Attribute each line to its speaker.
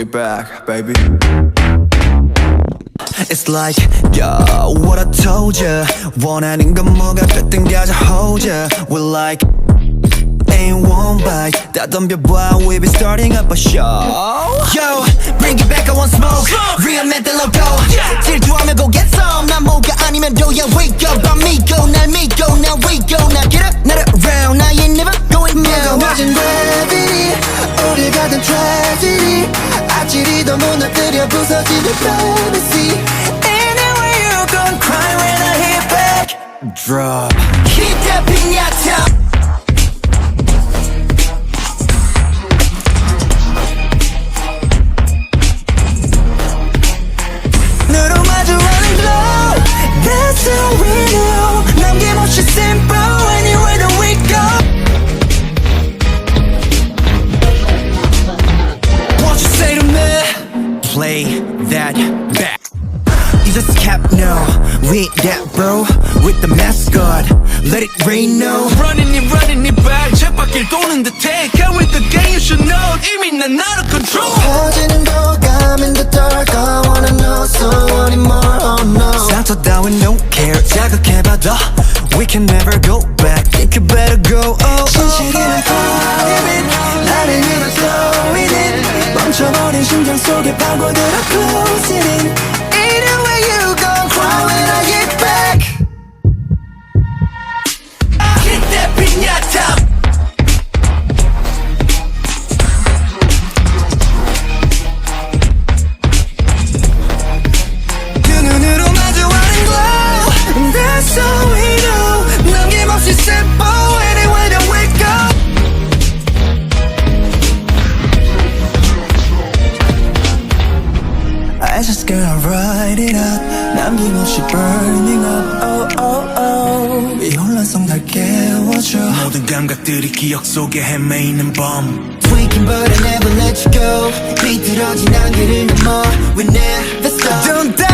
Speaker 1: We back, baby.
Speaker 2: It's like, yo, what I told ya. 원하는 건 뭐가 됐든 가져 hold ya. We're like, ain't one bite. 다 덤벼봐, we be starting up a show. Yo, bring it back, I want smoke. Real man, the logo. 질투하면 go get some. 난 뭐가 아니면 도야. Wake up, I'm Miko. 날 믿고, now we go. Now get up, not around. I ain't never going down. 무거워진 gravity, 우리 같은 tragedy. 아찔히 더 무너뜨려 부서지는 fantasy. Anywhere you gon' cry when I hit back. Drop. Hit that piñata. That's all we do. 남김없이 simple anywhere that we go. Won't you say to me, play that back. You just kept no with that bro, with the mascot. Let it rain now.
Speaker 3: running it back. 쳇바퀴 도는 듯해. Come with the game, you should know. 이미 난 out of control.
Speaker 2: 퍼지는 도감 in the dark. I wanna know, so I need more, oh no. 상처 따윈 don't care. 자극해봐도 we can never go back. Think you better go, oh. 진실이란 private. 나를 위해 slowing it. 멈춰버린 심장 속에 파고들어 closing in. Either way you gon' cry when I get back.
Speaker 3: Hit that piñata.
Speaker 2: That's all we do. 남김없이 simple anywhere that we go. I just gotta write it up. 남김없이 burning up. Oh oh oh. 이 혼란성 날 깨워줘.
Speaker 3: 모든 감각들이 기억 속에 헤매이는 밤.
Speaker 2: Tweaking but I never let you go. 비틀어진 안개를 넘어 We never stop. Don't die.